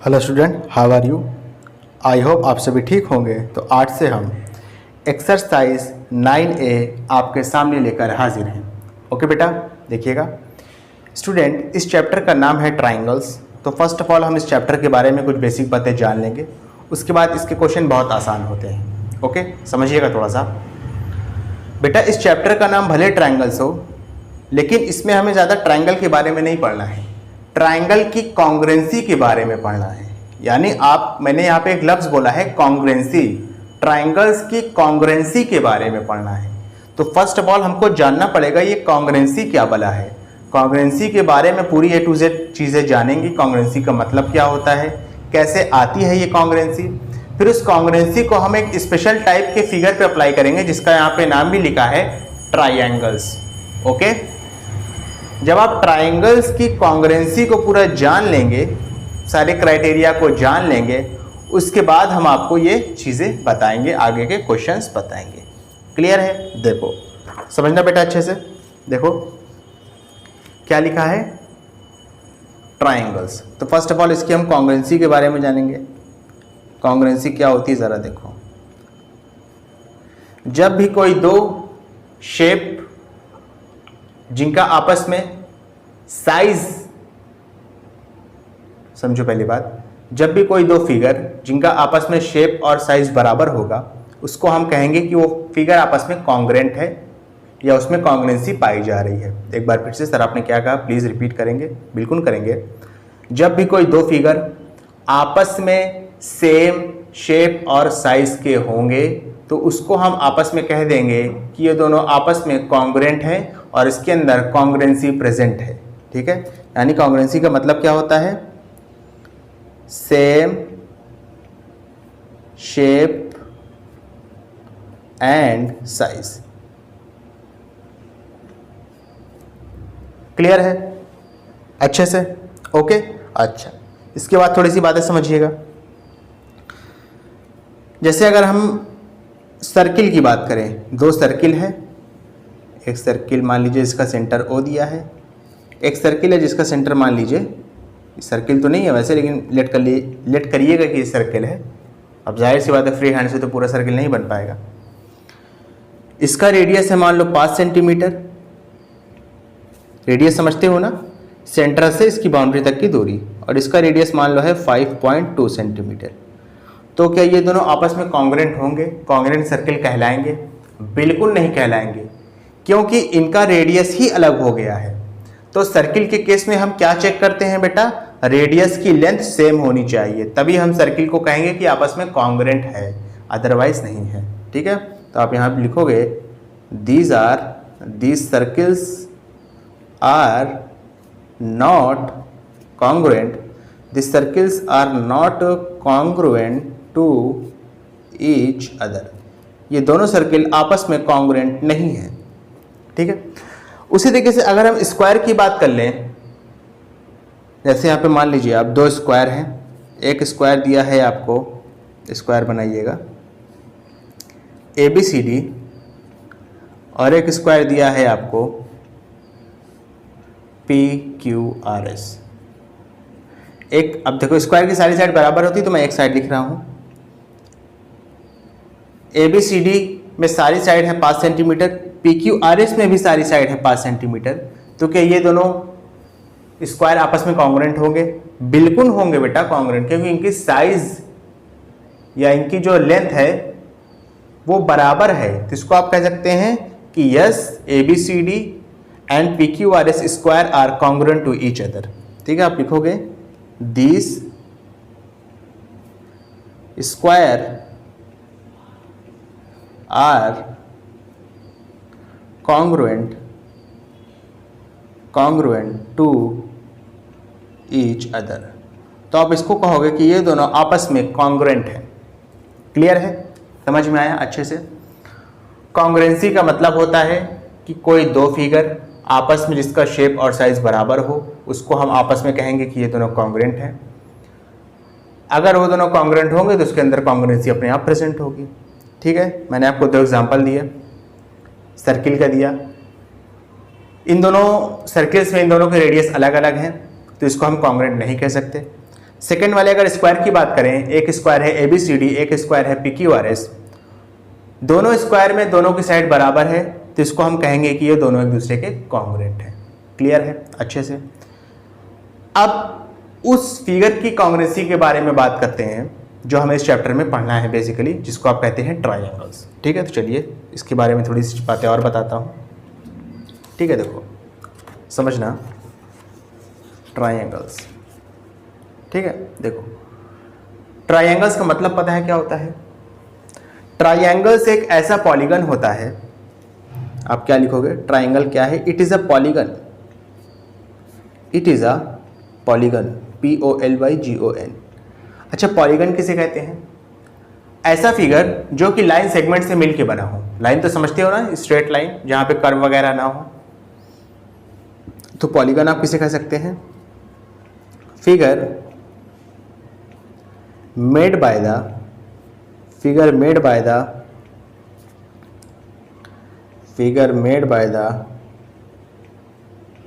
Hello student, how are you. I hope आप सभी ठीक होंगे। तो आज से हम एक्सरसाइज 9A आपके सामने लेकर हाजिर हैं। ओके बेटा, देखिएगा स्टूडेंट, इस चैप्टर का नाम है ट्राइंगल्स। तो फर्स्ट ऑफ ऑल हम इस चैप्टर के बारे में कुछ बेसिक बातें जान लेंगे, उसके बाद इसके क्वेश्चन बहुत आसान होते हैं। ओके, समझिएगा थोड़ा सा बेटा। इस चैप्टर का नाम भले ट्राइंगल्स हो, लेकिन इसमें हमें ज़्यादा ट्राइंगल के बारे में नहीं पढ़ना है, ट्राइंगल की कॉन्ग्रुएंसी के बारे में पढ़ना है। यानी मैंने यहाँ पे एक लफ्ज़ बोला है कॉन्ग्रुएंसी, ट्राइंगल्स की कॉन्ग्रुएंसी के बारे में पढ़ना है। तो फर्स्ट ऑफ ऑल हमको जानना पड़ेगा ये कॉन्ग्रुएंसी क्या भला है। कॉन्ग्रुएंसी के बारे में पूरी A to Z चीज़ें जानेंगे। कॉन्ग्रुएंसी का मतलब क्या होता है, कैसे आती है ये कॉन्ग्रुएंसी, फिर उस कॉन्ग्रुएंसी को हम एक स्पेशल टाइप के फिगर पे अप्लाई करेंगे जिसका यहाँ पे नाम भी लिखा है ट्राइंगल्स। ओके, जब आप ट्राइंगल्स की कॉन्ग्रुएंसी को पूरा जान लेंगे, सारे क्राइटेरिया को जान लेंगे, उसके बाद हम आपको ये चीज़ें बताएंगे, आगे के क्वेश्चंस बताएंगे। क्लियर है? देखो समझना बेटा अच्छे से। देखो क्या लिखा है, ट्राइंगल्स। तो फर्स्ट ऑफ ऑल इसकी हम कॉन्ग्रुएंसी के बारे में जानेंगे। कॉन्ग्रुएंसी क्या होती है ज़रा देखो। जब भी कोई दो शेप जिनका आपस में साइज, समझो पहली बात, जब भी कोई दो फिगर जिनका आपस में शेप और साइज बराबर होगा, उसको हम कहेंगे कि वो फिगर आपस में कॉन्ग्रुएंट है या उसमें कॉन्ग्रुएंसी पाई जा रही है। एक बार फिर से सर आपने क्या कहा, प्लीज रिपीट करेंगे? बिल्कुल करेंगे। जब भी कोई दो फिगर आपस में सेम शेप और साइज के होंगे तो उसको हम आपस में कह देंगे कि ये दोनों आपस में कॉन्ग्रुएंट है और इसके अंदर कॉन्ग्रुएंसी प्रेजेंट है। ठीक है, यानी कॉन्ग्रुएंसी का मतलब क्या होता है, same shape and size. Clear है अच्छे से? ओके, अच्छा, इसके बाद थोड़ी सी बातें समझिएगा। जैसे अगर हम सर्किल की बात करें, दो सर्किल है, एक सर्किल मान लीजिए इसका सेंटर O दिया है, एक सर्किल है जिसका सेंटर मान लीजिए, सर्किल तो नहीं है वैसे लेकिन लेट करिएगा कि ये सर्किल है। अब जाहिर सी बात है फ्री हैंड से तो पूरा सर्किल नहीं बन पाएगा। इसका रेडियस है मान लो 5 सेंटीमीटर, रेडियस समझते हो ना, सेंटर से इसकी बाउंड्री तक की दूरी, और इसका रेडियस मान लो है 5.2 सेंटीमीटर। तो क्या ये दोनों आपस में कॉन्ग्रुएंट होंगे, कॉन्ग्रुएंट सर्किल कहलाएंगे? बिल्कुल नहीं कहलाएंगे, क्योंकि इनका रेडियस ही अलग हो गया है। तो सर्किल के केस में हम क्या चेक करते हैं बेटा, रेडियस की लेंथ सेम होनी चाहिए, तभी हम सर्किल को कहेंगे कि आपस में कॉन्ग्रुएंट है, अदरवाइज नहीं है। ठीक है, तो आप यहाँ लिखोगे these circles are not congruent, this circles are not congruent to each other. ये दोनों सर्किल आपस में कॉन्ग्रुएंट नहीं है। ठीक है, उसी तरीके से अगर हम स्क्वायर की बात कर लें, जैसे यहाँ पे मान लीजिए आप दो स्क्वायर हैं, एक स्क्वायर दिया है आपको, स्क्वायर बनाइएगा ABCD, और एक स्क्वायर दिया है आपको PQRS। एक, अब देखो स्क्वायर की सारी साइड बराबर होती तो मैं एक साइड लिख रहा हूँ, ABCD में सारी साइड है 5 सेंटीमीटर, PQRS में भी सारी साइड है 5 सेंटीमीटर। तो क्या ये दोनों स्क्वायर आपस में कॉन्ग्रुएंट होंगे? बिल्कुल होंगे बेटा कॉन्ग्रुएंट, क्योंकि इनकी साइज या इनकी जो लेंथ है वो बराबर है। तो इसको आप कह सकते हैं कि yes, ABCD and PQRS square are congruent to each other. ठीक है, आप लिखोगे these square are congruent to each other. तो आप इसको कहोगे कि ये दोनों आपस में कॉन्ग्रुएंट है। क्लियर है? समझ में आया अच्छे से? कॉन्ग्रुएंसी का मतलब होता है कि कोई दो फिगर आपस में जिसका शेप और साइज बराबर हो, उसको हम आपस में कहेंगे कि ये दोनों कॉन्ग्रुएंट हैं। अगर वो दोनों कॉन्ग्रुएंट होंगे तो उसके अंदर कॉन्ग्रुएंसी अपने आप प्रेजेंट होगी। ठीक है, मैंने आपको दो एग्जांपल दिए, सर्किल का दिया, इन दोनों सर्किल्स में इन दोनों के रेडियस अलग अलग हैं, तो इसको हम कॉन्ग्रुएंट नहीं कह सकते। सेकेंड वाले अगर स्क्वायर की बात करें, एक स्क्वायर है ABCD, एक स्क्वायर है PQRS, दोनों स्क्वायर में दोनों की साइड बराबर है, तो इसको हम कहेंगे कि ये दोनों एक दूसरे के कॉन्ग्रुएंट है। क्लियर है अच्छे से। अब उस फिगर की कॉन्ग्रुएंसी के बारे में बात करते हैं जो हमें इस चैप्टर में पढ़ना है बेसिकली, जिसको आप कहते हैं ट्रायंगल्स। ठीक है, तो चलिए इसके बारे में थोड़ी सी बातें और बताता हूँ। ठीक है, देखो समझना ट्रायंगल्स। ठीक है, देखो ट्रायंगल्स का मतलब पता है क्या होता है? ट्रायंगल्स एक ऐसा पॉलीगन होता है, आप क्या लिखोगे? ट्रायंगल क्या है? It is a polygon, it is a polygon, POLYGON। अच्छा, पॉलीगन किसे कहते हैं? ऐसा फिगर जो कि लाइन सेगमेंट से मिलके बना हो। लाइन तो समझते हो ना, स्ट्रेट लाइन जहां पे कर्व वगैरह ना हो, तो पॉलीगन आप किसे कह सकते हैं? Figure made by the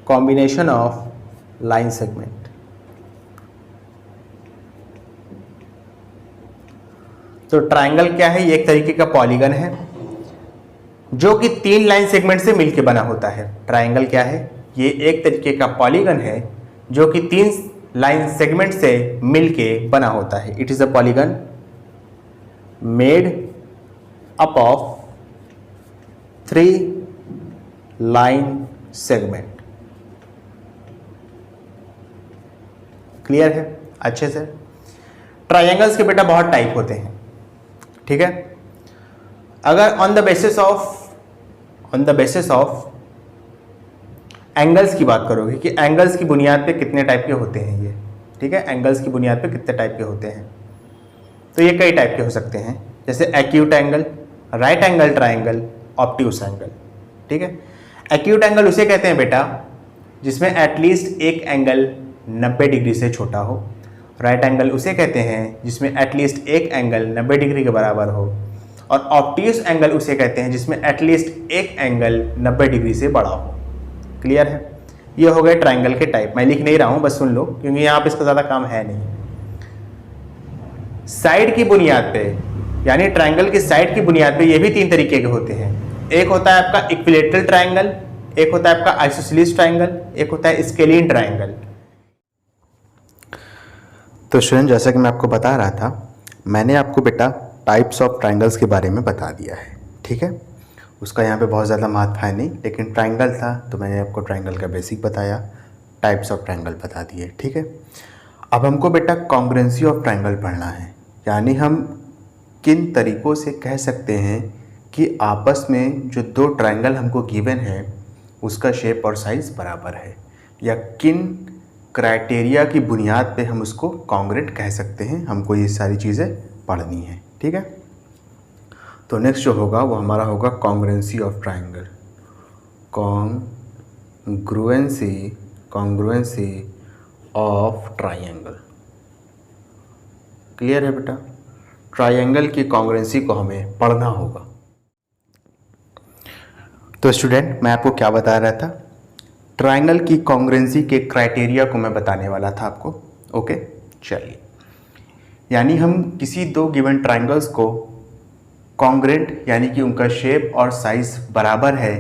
combination of line segment. तो ट्रायंगल क्या है? ये एक तरीके का पॉलीगन है जो कि 3 लाइन सेगमेंट से मिलके बना होता है। ट्रायंगल क्या है? ये एक तरीके का पॉलीगन है जो कि 3 लाइन सेगमेंट से मिलके बना होता है। It is a polygon made up of 3 line segment. Clear है अच्छे से? ट्रायंगल्स के बेटा बहुत टाइप होते हैं। ठीक है, अगर on the basis of angles की बात करोगे कि एंगल्स की बुनियाद पे कितने टाइप के होते हैं ये, ठीक है, एंगल्स की बुनियाद पे कितने टाइप के होते हैं, तो ये कई टाइप के हो सकते हैं, जैसे acute angle, right angle triangle, obtuse angle. ठीक है, एक्यूट एंगल उसे कहते हैं बेटा जिसमें एटलीस्ट एक एंगल 90 डिग्री से छोटा हो। राइट एंगल उसे कहते हैं जिसमें एटलीस्ट एक एंगल 90 डिग्री के बराबर हो। और ऑब्ट्यूस एंगल उसे कहते हैं जिसमें एटलीस्ट एक एंगल 90 डिग्री से बड़ा हो। क्लियर है? ये हो गए ट्रायंगल के टाइप। मैं लिख नहीं रहा हूं, बस सुन लो क्योंकि यहाँ पे इसका ज़्यादा काम है नहीं। साइड की बुनियाद पे, यानी ट्रायंगल की साइड की बुनियाद पे ये भी 3 तरीके के होते हैं। एक होता है आपका इक्विलेटरल ट्रायंगल, एक होता है आपका आइसोसेलेस ट्रायंगल, एक होता है स्केलियन ट्रायंगल। तो स्टूडेंट, जैसा कि मैं आपको बता रहा था, मैंने आपको बेटा टाइप्स ऑफ ट्रायंगल्स के बारे में बता दिया है। ठीक है, उसका यहाँ पे बहुत ज़्यादा महत्व है नहीं, लेकिन ट्रायंगल था तो मैंने आपको ट्रायंगल का बेसिक बताया, टाइप्स ऑफ ट्रायंगल बता दिए। ठीक है, अब हमको बेटा कॉन्ग्रुएंसी ऑफ ट्रायंगल पढ़ना है, यानी हम किन तरीक़ों से कह सकते हैं कि आपस में जो 2 ट्रायंगल हमको गिवन है उसका शेप और साइज़ बराबर है, या किन क्राइटेरिया की बुनियाद पे हम उसको कॉन्ग्रुएंट कह सकते हैं। हमको ये सारी चीज़ें पढ़नी है। ठीक है, तो नेक्स्ट जो होगा वो हमारा होगा congruency of triangle. Congruency of triangle. Clear है बेटा? ट्रायंगल की कॉन्ग्रुएंसी को हमें पढ़ना होगा। तो स्टूडेंट, मैं आपको क्या बता रहा था? ट्रायंगल की कॉन्ग्रुएंसी के क्राइटेरिया को मैं बताने वाला था आपको। ओके, चलिए, यानी हम किसी 2 गिवन ट्रायंगल्स को कॉन्ग्रुएंट यानी कि उनका शेप और साइज़ बराबर है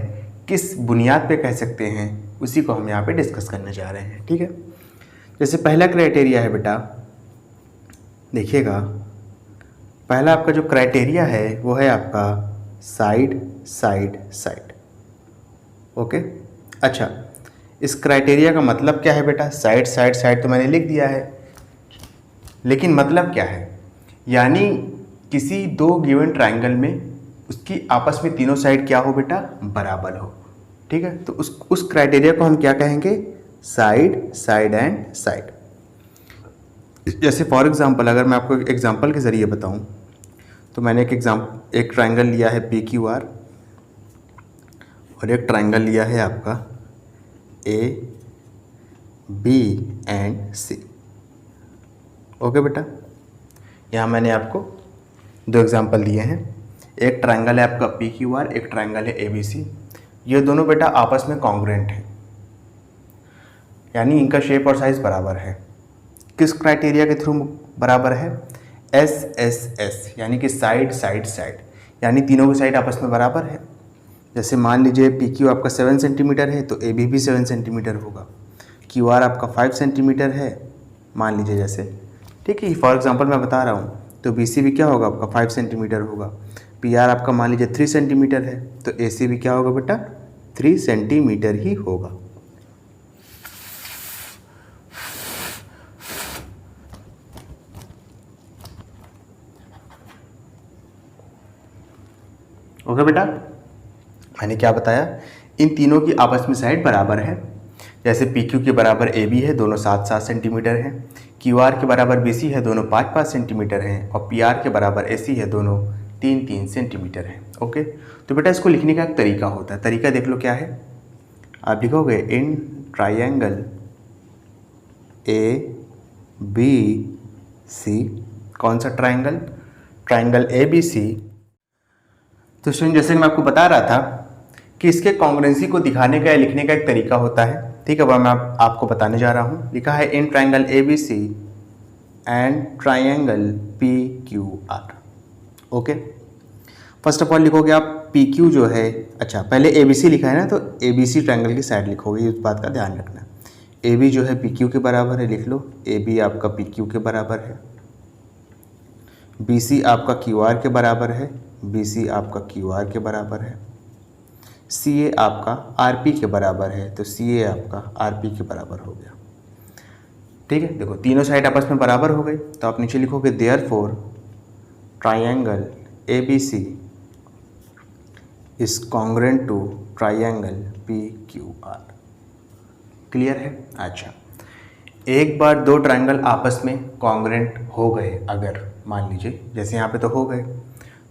किस बुनियाद पे कह सकते हैं, उसी को हम यहाँ पे डिस्कस करने जा रहे हैं। ठीक है, जैसे पहला क्राइटेरिया है बेटा, देखिएगा, पहला आपका जो क्राइटेरिया है वो है आपका साइड साइड साइड। ओके, अच्छा, इस क्राइटेरिया का मतलब क्या है बेटा? साइड साइड साइड तो मैंने लिख दिया है, लेकिन मतलब क्या है? यानी किसी 2 गिवन ट्रायंगल में उसकी आपस में तीनों साइड क्या हो बेटा? बराबर हो। ठीक है, तो उस क्राइटेरिया को हम क्या कहेंगे? Side side and side. जैसे फॉर एग्जांपल, अगर मैं आपको एग्जांपल के ज़रिए बताऊं, तो मैंने एक ट्रायंगल लिया है PQR और एक ट्रायंगल लिया है आपका AB एंड C। ओके बेटा, यहाँ मैंने आपको 2 एग्जांपल दिए हैं। एक ट्रायंगल है आपका PQR, एक ट्रायंगल है ABC। ये दोनों बेटा आपस में कॉन्ग्रुएंट हैं, यानी इनका शेप और साइज़ बराबर है। किस क्राइटेरिया के थ्रू बराबर है? SSS, यानी कि साइड साइड साइड, यानी तीनों की साइड आपस में बराबर है। जैसे मान लीजिए PQ आपका 7 सेंटीमीटर है तो AB भी 7 सेंटीमीटर होगा। QR आपका 5 सेंटीमीटर है मान लीजिए, जैसे, ठीक है, फॉर एग्जांपल मैं बता रहा हूँ, तो BC भी क्या होगा आपका 5 सेंटीमीटर होगा। PR आपका मान लीजिए 3 सेंटीमीटर है तो AC भी क्या होगा बेटा 3 सेंटीमीटर ही होगा। ओके बेटा, मैंने क्या बताया, इन तीनों की आपस में साइड बराबर है। जैसे PQ के बराबर AB है, दोनों 7-7 सेंटीमीटर हैं। QR के बराबर BC है, दोनों 5-5 सेंटीमीटर हैं। और PR के बराबर AC है, दोनों 3-3 सेंटीमीटर हैं। ओके, तो बेटा इसको लिखने का एक तरीका होता है, तरीका देख लो क्या है। आप लिखोगे इन ट्राइंगल ABC, कौन सा ट्राइंगल? Triangle ABC। तो स्टूडेंट जैसे मैं आपको बता रहा था कि इसके कॉन्ग्रुएंसी को दिखाने का या लिखने का एक तरीका होता है, ठीक है, वह मैं आपको बताने जा रहा हूँ। लिखा है in triangle ABC and triangle PQR। Okay, first of all लिखोगे आप PQ जो है, अच्छा पहले ABC लिखा है ना, तो ABC ट्राइंगल की साइड लिखोगे, इस बात का ध्यान रखना। AB जो है PQ के बराबर है, लिख लो AB आपका PQ के बराबर है। BC आपका QR के बराबर है, BC आपका QR के बराबर है। CA आपका RP के बराबर है, तो CA आपका RP के बराबर हो गया। ठीक है, देखो तीनों साइड आपस में बराबर हो गई, तो आप नीचे लिखोगे therefore triangle ABC is congruent to triangle PQR। Clear है? अच्छा, एक बार दो ट्राइंगल आपस में कॉन्ग्रुएंट हो गए, अगर मान लीजिए जैसे यहाँ पे तो हो गए,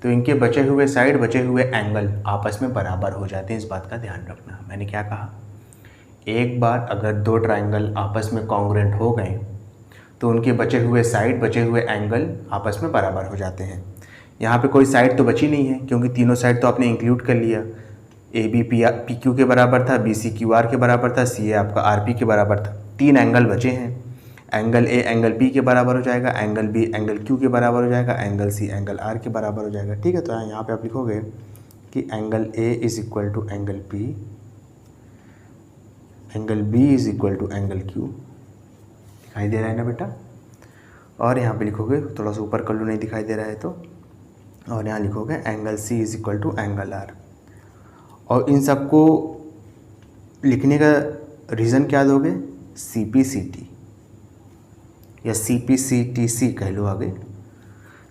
तो इनके बचे हुए साइड, बचे हुए एंगल आपस में बराबर हो जाते हैं। इस बात का ध्यान रखना। मैंने क्या कहा, एक बार अगर दो ट्राइंगल आपस में कॉन्ग्रुएंट हो गए तो उनके बचे हुए साइड, बचे हुए एंगल आपस में बराबर हो जाते हैं। यहाँ पे कोई साइड तो बची नहीं है, क्योंकि तीनों साइड तो आपने इंक्लूड कर लिया। AB PQ के बराबर था, BC QR के बराबर था, CA आपका RP के बराबर था। तीन एंगल बचे हैं, एंगल A एंगल P के बराबर हो जाएगा, एंगल B एंगल Q के बराबर हो जाएगा, एंगल C एंगल R के बराबर हो जाएगा। ठीक है, तो यहाँ पे आप लिखोगे कि angle A is equal to angle P, angle B is equal to angle Q। दिखाई दे रहा है ना बेटा? और यहाँ पे लिखोगे, थोड़ा सा ऊपर कर लो नहीं दिखाई दे रहा है तो, और यहाँ लिखोगे angle C is equal to angle R। और इन सबको लिखने का रीज़न क्या दोगे? CPCT या CPCTC कह लो आगे।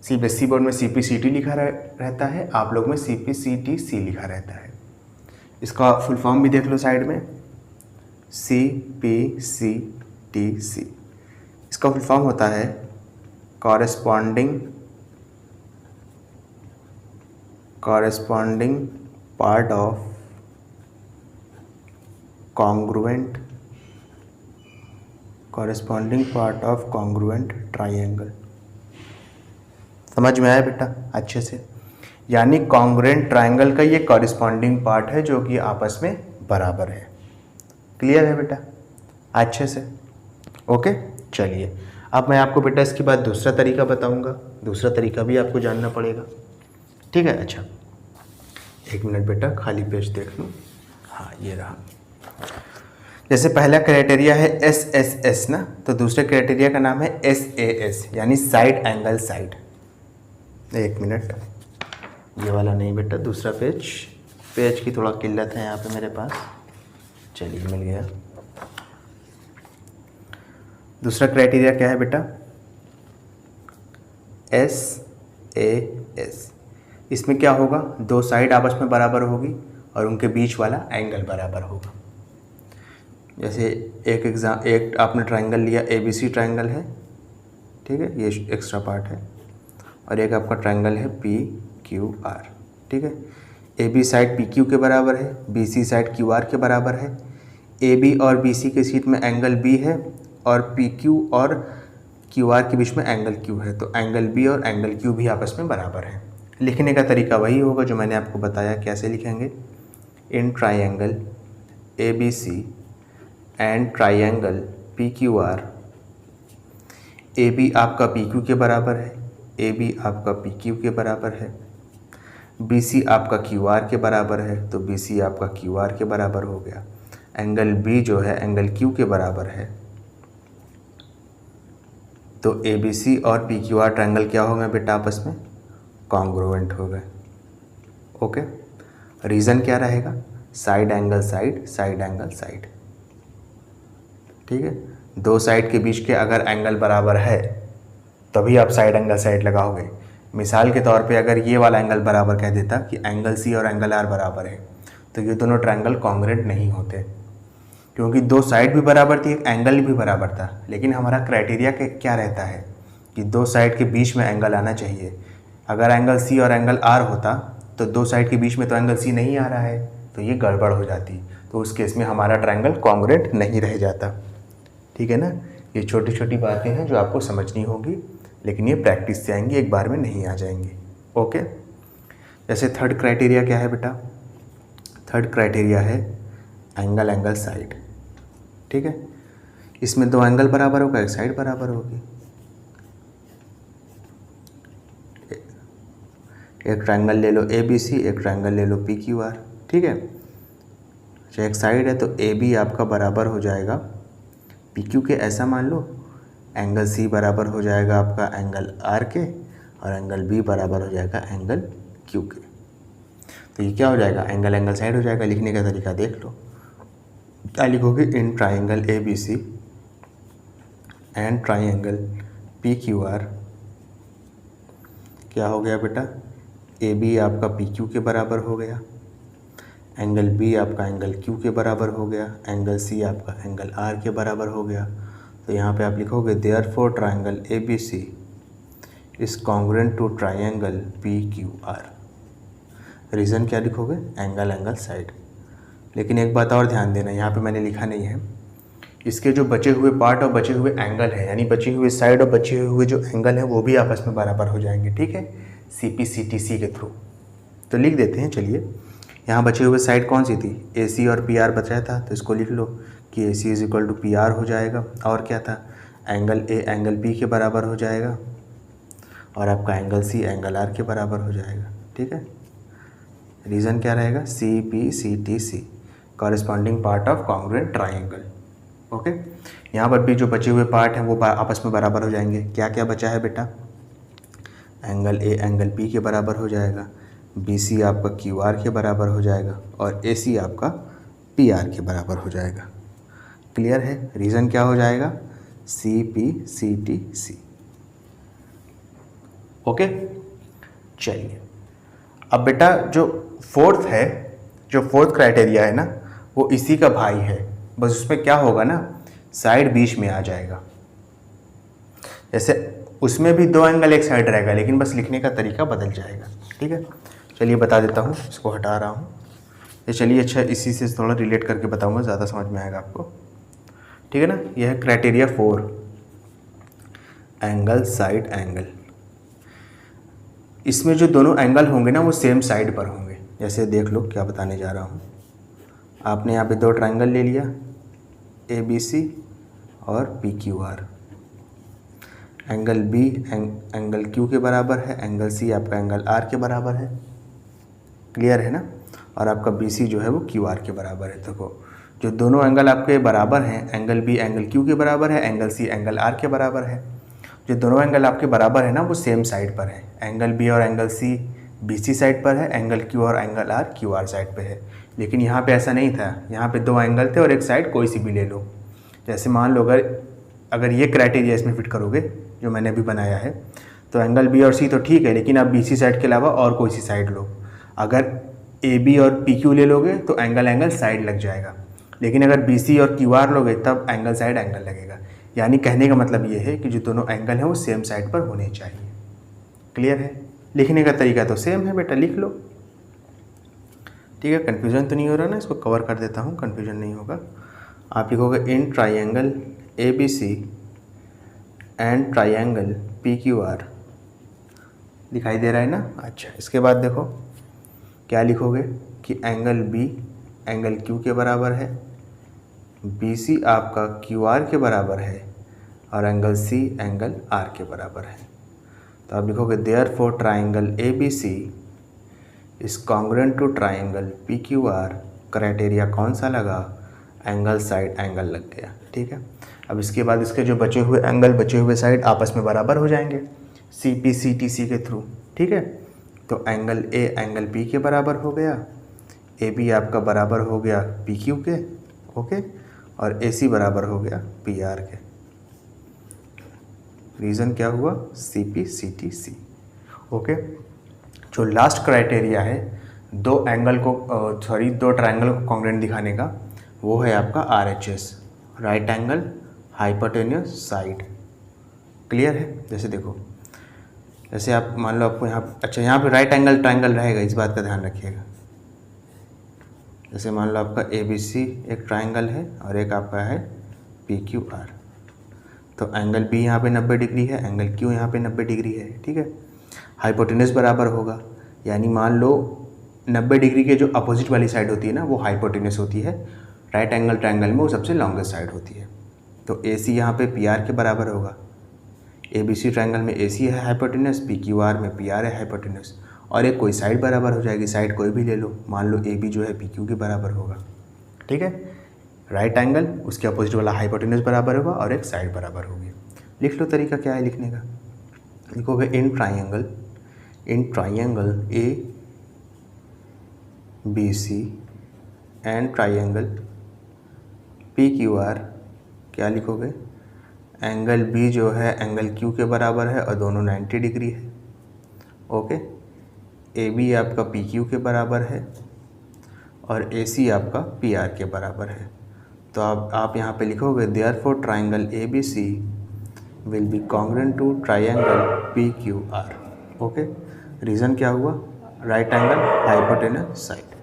CBSE बोर्ड में CPCT लिखा रहता है, आप लोग में CPCTC लिखा रहता है। इसका फुल फॉर्म भी देख लो साइड में, CPCTC। इसका फुल फॉर्म होता है corresponding part of congruent triangle. समझ में आया बेटा अच्छे से? यानी कॉन्ग्रुएंट ट्राइंगल का ये कॉरेस्पॉन्डिंग पार्ट है जो कि आपस में बराबर है। क्लियर है बेटा अच्छे से? ओके, चलिए अब मैं आपको बेटा इसके बाद दूसरा तरीका बताऊंगा। दूसरा तरीका भी आपको जानना पड़ेगा, ठीक है? अच्छा, एक मिनट बेटा, खाली पेज देख लूँ। हाँ, ये रहा। जैसे पहला क्राइटेरिया है SSS ना, तो दूसरे क्राइटेरिया का नाम है SAS, यानी साइड एंगल साइड। एक मिनट, ये वाला नहीं बेटा, दूसरा पेज की थोड़ा किल्लत है यहाँ पे मेरे पास। चलिए, मिल गया। दूसरा क्राइटेरिया क्या है बेटा? SAS। इसमें क्या होगा, दो साइड आपस में बराबर होगी और उनके बीच वाला एंगल बराबर होगा। जैसे एक आपने ट्राइंगल लिया, ABC ट्राइंगल है, ठीक है, ये एक्स्ट्रा पार्ट है, और एक आपका ट्राइंगल है PQR, ठीक है। AB साइड PQ के बराबर है, BC साइड QR के बराबर है, AB और BC के सीट में एंगल B है, और PQ और QR के बीच में एंगल Q है, तो एंगल B और एंगल Q भी आपस में बराबर है। लिखने का तरीका वही होगा जो मैंने आपको बताया। कैसे लिखेंगे? In triangle ABC and triangle PQR A B आपका पी क्यू के बराबर है, ए बी आपका पी क्यू के बराबर है, बी सी आपका क्यू आर के बराबर है, तो बी सी आपका क्यू आर के बराबर हो गया। एंगल बी जो है एंगल क्यू के बराबर है, तो ए बी सी और पी क्यू आर ट्रायंगल क्या हो गए बेटा आपस में कॉन्ग्रुएंट हो गए। ओके, रीज़न क्या रहेगा, side angle side, side angle side. ठीक है, दो साइड के बीच के अगर एंगल बराबर है तभी आप साइड एंगल साइड लगाओगे। मिसाल के तौर पे अगर ये वाला एंगल बराबर कह देता कि एंगल सी और एंगल आर बराबर है, तो ये दोनों ट्रायंगल कॉन्ग्रुएंट नहीं होते, क्योंकि दो साइड भी बराबर थी, एक एंगल भी बराबर था। लेकिन हमारा क्राइटेरिया क्या रहता है कि दो साइड के बीच में एंगल आना चाहिए। अगर एंगल सी और एंगल आर होता तो दो साइड के बीच में तो एंगल सी नहीं आ रहा है, तो ये गड़बड़ हो जाती, तो उस केस में हमारा ट्रायंगल कॉन्ग्रुएंट नहीं रह जाता। ठीक है ना, ये छोटी छोटी बातें हैं जो आपको समझनी होगी, लेकिन ये प्रैक्टिस से आएंगी, एक बार में नहीं आ जाएंगी। ओके, जैसे थर्ड क्राइटेरिया क्या है बेटा, थर्ड क्राइटेरिया है एंगल एंगल साइड। ठीक है, इसमें दो एंगल बराबर होगा, एक साइड बराबर होगी। एक ट्रायंगल ले लो ए बी सी, एक ट्रायंगल ले लो पी क्यू आर। ठीक है, अच्छा एक साइड है तो ए बी आपका बराबर हो जाएगा पी क्यू के, ऐसा मान लो। एंगल सी बराबर हो जाएगा आपका एंगल आर के, और एंगल बी बराबर हो जाएगा एंगल क्यू के। तो ये क्या हो जाएगा, एंगल एंगल साइड हो जाएगा। लिखने का तरीका देख लो, क्या लिखोगे, in triangle A B C and triangle P Q R क्या हो गया बेटा, ए बी आपका पी क्यू के बराबर हो गया, एंगल बी आपका एंगल क्यू के बराबर हो गया, एंगल सी आपका एंगल आर के बराबर हो गया। तो यहाँ पे आप लिखोगे therefore triangle A B C is congruent to triangle P Q R. Reason क्या लिखोगे, एंगल एंगल साइड। लेकिन एक बात और ध्यान देना, यहाँ पे मैंने लिखा नहीं है, इसके जो बचे हुए पार्ट और बचे हुए एंगल है, यानी बची हुई साइड और बचे हुए जो एंगल है वो भी आपस में बराबर हो जाएंगे। ठीक है, सी पी सी टी सी के थ्रू। तो लिख देते हैं, चलिए। यहाँ बचे हुए साइड कौन सी थी, ए सी और पी आर बच रहा था, तो इसको लिख लो कि A C is equal to P R हो जाएगा। और क्या था, एंगल ए एंगल बी के बराबर हो जाएगा, और आपका एंगल सी एंगल आर के बराबर हो जाएगा। ठीक है, रीज़न क्या रहेगा, C P C T C corresponding part of congruent triangle. Okay, यहाँ पर भी जो बचे हुए पार्ट हैं वो आपस में बराबर हो जाएंगे। क्या क्या बचा है बेटा, एंगल ए एंगल बी के बराबर हो जाएगा, बी सी आपका क्यू आर के बराबर हो जाएगा, और ए सी आपका पी आर के बराबर हो जाएगा। क्लियर है, रीज़न क्या हो जाएगा, C P C T C. Okay, चलिए अब बेटा जो फोर्थ क्राइटेरिया है ना, वो इसी का भाई है, बस उसमें क्या होगा ना, साइड बीच में आ जाएगा। जैसे उसमें भी दो एंगल एक साइड रहेगा, लेकिन बस लिखने का तरीका बदल जाएगा। ठीक है, चलिए बता देता हूँ, इसको हटा रहा हूँ। ये चलिए, अच्छा इसी से थोड़ा रिलेट करके बताऊँगा, ज़्यादा समझ में आएगा आपको। ठीक है ना, यह है क्राइटेरिया 4, एंगल साइड एंगल। इसमें जो दोनों एंगल होंगे ना वो सेम साइड पर होंगे। जैसे देख लो क्या बताने जा रहा हूँ, आपने यहाँ पे दो ट्रायंगल ले लिया, ए बी सी और P Q R. Angle B angle Q के बराबर है, एंगल सी आपका एंगल आर के बराबर है। क्लियर है ना, और आपका बी सी जो है वो क्यू आर के बराबर है। देखो जो दोनों एंगल आपके बराबर हैं, एंगल बी एंगल क्यू के बराबर है, एंगल सी एंगल आर के बराबर है। जो दोनों एंगल आपके बराबर है ना वो सेम साइड पर है। एंगल बी और angle C B C side पर है, एंगल क्यू और angle R Q R side पे है। लेकिन यहाँ पे ऐसा नहीं था, यहाँ पे दो एंगल थे और एक साइड कोई सी भी ले लो। जैसे मान लो अगर ये क्राइटेरिया इसमें फिट करोगे जो मैंने अभी बनाया है, तो एंगल बी और सी तो ठीक है, लेकिन आप बी सी साइड के अलावा और कोई सी साइड लो। अगर ए बी और पी क्यू ले लोगे तो एंगल एंगल साइड लग जाएगा, लेकिन अगर बी सी और क्यू आर लोगे तब एंगल साइड एंगल लगेगा। यानी कहने का मतलब ये है कि जो दोनों एंगल हैं वो सेम साइड पर होने चाहिए। क्लियर है, लिखने का तरीका तो सेम है बेटा, लिख लो। ठीक है, कन्फ्यूजन तो नहीं हो रहा ना, इसको कवर कर देता हूँ, कन्फ्यूजन नहीं होगा। आप लिखोगे in triangle A B C and triangle P Q R. दिखाई दे रहा है ना। अच्छा, इसके बाद देखो क्या लिखोगे कि एंगल बी एंगल क्यू के बराबर है, बी सी आपका क्यू आर के बराबर है, और एंगल सी एंगल आर के बराबर है। तो आप लिखोगे therefore triangle ABC is congruent to triangle PQR। Criteria कौन सा लगा? एंगल साइड एंगल लग गया। ठीक है, अब इसके बाद इसके जो बचे हुए एंगल, बचे हुए साइड आपस में बराबर हो जाएंगे CPCTC के थ्रू। ठीक है, तो एंगल A एंगल B के बराबर हो गया, AB आपका बराबर हो गया PQ के, ओके, और AC बराबर हो गया PR के। रीज़न क्या हुआ? CPCTC। ओके, जो लास्ट क्राइटेरिया है दो ट्रायंगल को कॉन्ग्रुएंट दिखाने का, वो है आपका RHS, right angle hypotenuse side. Clear है? जैसे देखो, जैसे आप मान लो आपको यहाँ, अच्छा यहाँ पे राइट एंगल ट्रायंगल रहेगा, इस बात का ध्यान रखिएगा। जैसे मान लो आपका ABC एक ट्रायंगल है और एक आपका है PQR, तो एंगल B यहाँ पे 90 डिग्री है, एंगल Q यहाँ पे 90 डिग्री है। ठीक है, हाइपोटेन्यूस बराबर होगा, यानी मान लो 90 डिग्री के जो अपोजिट वाली साइड होती है ना, वो हाइपोटेन्यूस होती है, राइट एंगल ट्रायंगल में वो सबसे लॉन्गेस्ट साइड होती है। तो AC यहाँ पे PR के बराबर होगा। ABC ट्रायंगल में AC है हाइपोटेन्यूस, PQR में PR है हाइपोटेन्यूस, और एक कोई साइड बराबर हो जाएगी, साइड कोई भी ले लो, मान लो AB जो है PQ के बराबर होगा। ठीक है, राइट एंगल उसके अपोजिट वाला हाइपोटेन्यूस बराबर होगा और एक साइड बराबर होगी। लिख लो, तरीका क्या है लिखने का। लिखोगे in triangle ABC and triangle PQR, क्या लिखोगे? एंगल B जो है एंगल Q के बराबर है और दोनों 90 डिग्री है। ओके, AB आपका PQ के बराबर है और AC आपका PR के बराबर है। तो आप यहाँ पे लिखोगे therefore triangle ABC will be congruent to triangle PQR। Okay, reason क्या हुआ? Right angle hypotenuse side.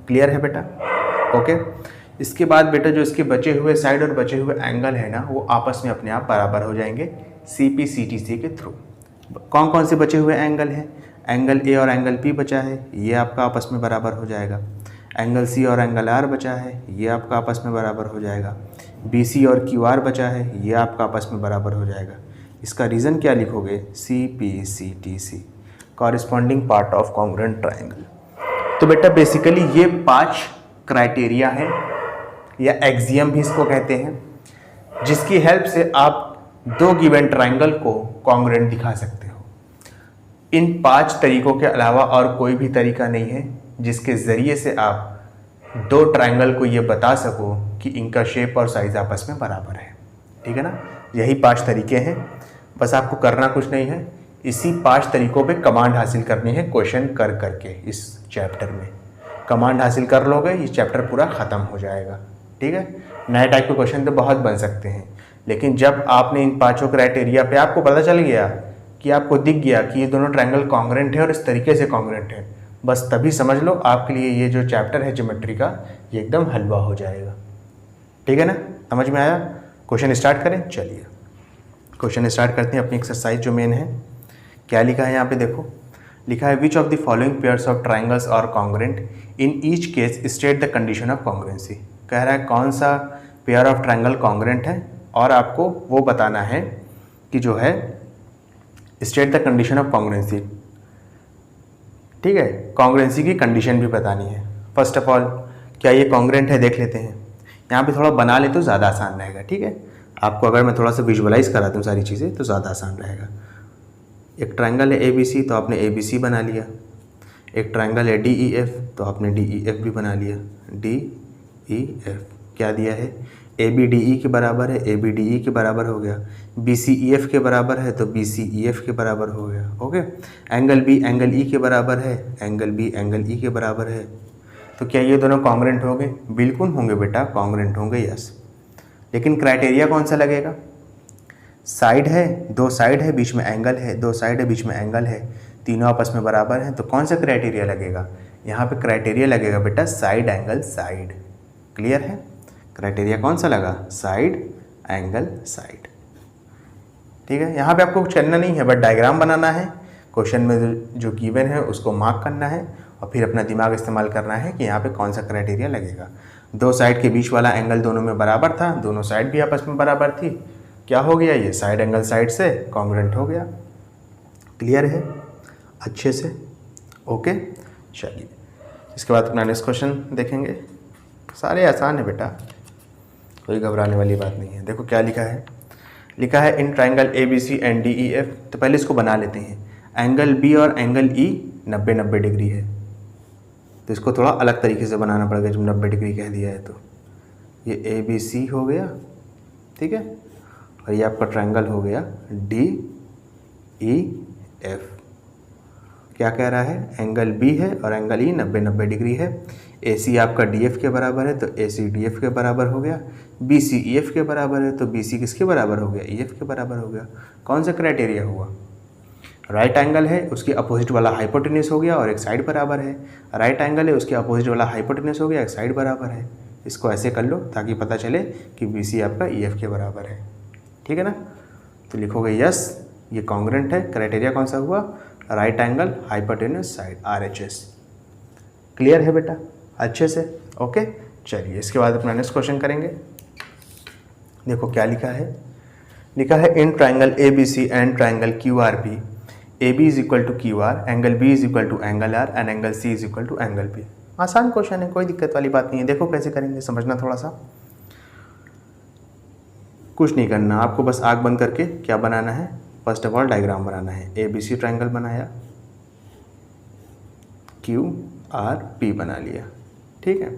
Clear है बेटा? ओके, इसके बाद बेटा जो इसके बचे हुए साइड और बचे हुए एंगल है ना, वो आपस में अपने आप बराबर हो जाएंगे CPCTC के थ्रू। कौन कौन से बचे हुए एंगल हैं? एंगल A और एंगल P बचा है, ये आपका आपस में बराबर हो जाएगा। एंगल C और एंगल R बचा है, ये आपका आपस में बराबर हो जाएगा। BC और QR बचा है, ये आपका आपस में बराबर हो जाएगा। इसका रीज़न क्या लिखोगे? CPCTC, corresponding part of congruent triangle. तो बेटा बेसिकली ये 5 क्राइटेरिया हैं, या एक्सियम भी इसको कहते हैं, जिसकी हेल्प से आप दो गिवन ट्रायंगल को कॉन्ग्रुएंट दिखा सकते हो। इन 5 तरीकों के अलावा और कोई भी तरीका नहीं है जिसके ज़रिए से आप दो ट्रायंगल को ये बता सको कि इनका शेप और साइज़ आपस में बराबर है। ठीक है ना? यही 5 तरीके हैं, बस आपको करना कुछ नहीं है, इसी 5 तरीकों पे कमांड हासिल करनी है क्वेश्चन कर करके। इस चैप्टर में कमांड हासिल कर लोगे, ये चैप्टर पूरा ख़त्म हो जाएगा। ठीक है, नए टाइप के क्वेश्चन तो बहुत बन सकते हैं, लेकिन जब आपने इन 5 क्राइटेरिया पे आपको पता चल गया कि आपको दिख गया कि ये दोनों ट्रायंगल कॉन्ग्रुएंट है और इस तरीके से कॉन्ग्रुएंट है, बस तभी समझ लो आपके लिए ये जो चैप्टर है ज्योमेट्री का, ये एकदम हलवा हो जाएगा। ठीक है ना? समझ में आया? क्वेश्चन स्टार्ट करें? चलिए क्वेश्चन स्टार्ट करते हैं। अपनी एक्सरसाइज जो मेन है, क्या लिखा है यहाँ पे देखो, लिखा है which of the following pairs of triangles are congruent in each case state the condition of congruency. कह रहा है कौन सा पेयर ऑफ ट्रायंगल कॉन्ग्रुएंट है, और आपको वो बताना है कि जो है state the condition of congruency. ठीक है, कॉन्ग्रुएंसी की कंडीशन भी बतानी है। फर्स्ट ऑफ ऑल क्या ये कॉन्ग्रुएंट है देख लेते हैं। यहाँ पे थोड़ा बना ले तो ज़्यादा आसान रहेगा। ठीक है, आपको अगर मैं थोड़ा सा विजुअलाइज करा दूँ सारी चीज़ें तो ज़्यादा आसान रहेगा। एक ट्रायंगल है ABC, तो आपने ABC बना लिया। एक ट्रायंगल है DEF, तो आपने DEF भी बना लिया। DEF क्या दिया है? AB DE के बराबर है, AB DE के बराबर हो गया। BC EF के बराबर है, तो BC EF के बराबर हो गया। Okay, angle B angle E के बराबर है, एंगल B एंगल E के बराबर है। तो क्या ये दोनों कॉन्ग्रुएंट होंगे? बिल्कुल होंगे बेटा, कॉन्ग्रुएंट होंगे, यस। लेकिन क्राइटेरिया कौन सा लगेगा? साइड है, दो साइड है, बीच में एंगल है, दो साइड है, बीच में एंगल है, तीनों आपस में बराबर हैं, तो कौन सा क्राइटेरिया लगेगा? यहाँ पे क्राइटेरिया लगेगा बेटा साइड एंगल साइड। क्लियर है? क्राइटेरिया कौन सा लगा? Side angle side. ठीक है, यहाँ पे आपको कुछ करना नहीं है, बट डायग्राम बनाना है, क्वेश्चन में जो गिवन है उसको मार्क करना है और फिर अपना दिमाग इस्तेमाल करना है कि यहाँ पे कौन सा क्राइटेरिया लगेगा। दो साइड के बीच वाला एंगल दोनों में बराबर था, दोनों साइड भी आपस में बराबर थी, क्या हो गया, ये साइड एंगल साइड से कॉन्ग्रुएंट हो गया। क्लियर है अच्छे से? ओके चलिए, इसके बाद अपना नेक्स्ट क्वेश्चन देखेंगे। सारे आसान है बेटा, कोई घबराने वाली बात नहीं है। देखो क्या लिखा है, लिखा है in triangle A B C and D E F. तो पहले इसको बना लेते हैं। एंगल बी और एंगल ई 90-90 डिग्री है, तो इसको थोड़ा अलग तरीके से बनाना पड़ेगा। जब 90 डिग्री कह दिया है तो ये ए बी सी हो गया, ठीक है, और ये आपका ट्राइंगल हो गया डी ई एफ। क्या कह रहा है, एंगल बी है और एंगल ई 90-90 डिग्री है। ए सी आपका डी एफ के बराबर है, तो ए सी डी एफ के बराबर हो गया। बी सी ई एफ के बराबर है, तो बी सी किसके बराबर हो गया, ई एफ के बराबर हो गया। कौन सा क्राइटेरिया हुआ, राइट एंगल है उसके अपोजिट वाला हाइपोटेन्यूस हो गया और एक साइड बराबर है। राइट एंगल है उसके अपोजिट वाला हाइपोटेन्यूस हो गया, एक साइड बराबर है। इसको ऐसे कर लो ताकि पता चले कि बी सी आपका ई एफ के बराबर है, ठीक है ना। तो लिखोगे यस ये कॉन्ग्रुएंट है। क्राइटेरिया कौन सा हुआ, right angle hypotenuse side, RHS। Clear है बेटा अच्छे से? ओके चलिए, इसके बाद अपना नेक्स्ट क्वेश्चन करेंगे। देखो क्या लिखा है, लिखा है in triangle A B C and triangle Q R P, A B is equal to Q R, angle B is equal to angle R and angle C is equal to angle P. आसान question है, कोई दिक्कत वाली बात नहीं है। देखो कैसे करेंगे, समझना थोड़ा सा। कुछ नहीं करना आपको, बस आँख बंद करके क्या बनाना है, फर्स्ट ऑफ ऑल डायग्राम बनाना है। ए बी सी ट्राइंगल बनाया, क्यू आर पी बना लिया, ठीक है।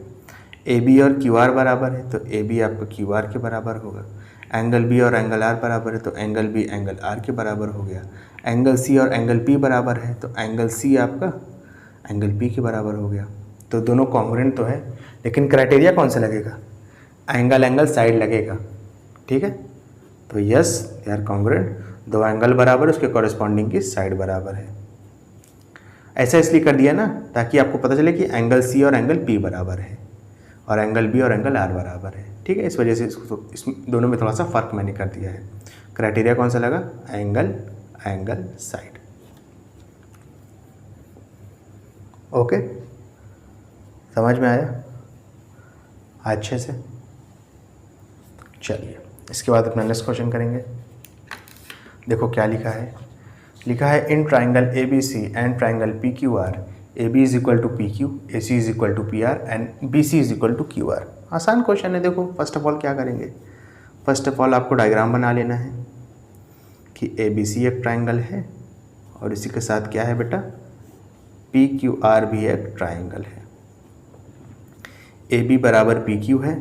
ए बी और क्यू आर बराबर है, तो ए बी आपका क्यू आर के बराबर होगा। एंगल बी और एंगल आर बराबर है, तो एंगल बी एंगल आर के बराबर हो गया। एंगल सी और एंगल पी बराबर है, तो एंगल सी आपका एंगल पी के बराबर हो गया। तो दोनों कॉन्ग्रुएंट तो है, लेकिन क्राइटेरिया कौन सा लगेगा, एंगल एंगल साइड लगेगा, ठीक है। तो यस दे आर कॉन्ग्रुएंट, दो एंगल बराबर उसके कॉरेस्पॉन्डिंग की साइड बराबर है। ऐसा इसलिए कर दिया ना ताकि आपको पता चले कि एंगल सी और एंगल पी बराबर है और एंगल बी और एंगल आर बराबर है, ठीक है। इस वजह से इसको इस दोनों में थोड़ा सा फ़र्क मैंने कर दिया है। क्राइटेरिया कौन सा लगा, एंगल एंगल साइड। ओके समझ में आया अच्छे से? चलिए इसके बाद अपना नेक्स्ट क्वेश्चन करेंगे। देखो क्या लिखा है, लिखा है in triangle A B C and triangle P Q R, A B is equal to P Q, A C is equal to P R and B C is equal to Q R. आसान question है। देखो first of all क्या करेंगे, first of all आपको diagram बना लेना है कि ए बी सी एक ट्राइंगल है और इसी के साथ क्या है बेटा, पी क्यू आर भी एक ट्राइंगल है। ए बी बराबर पी क्यू है,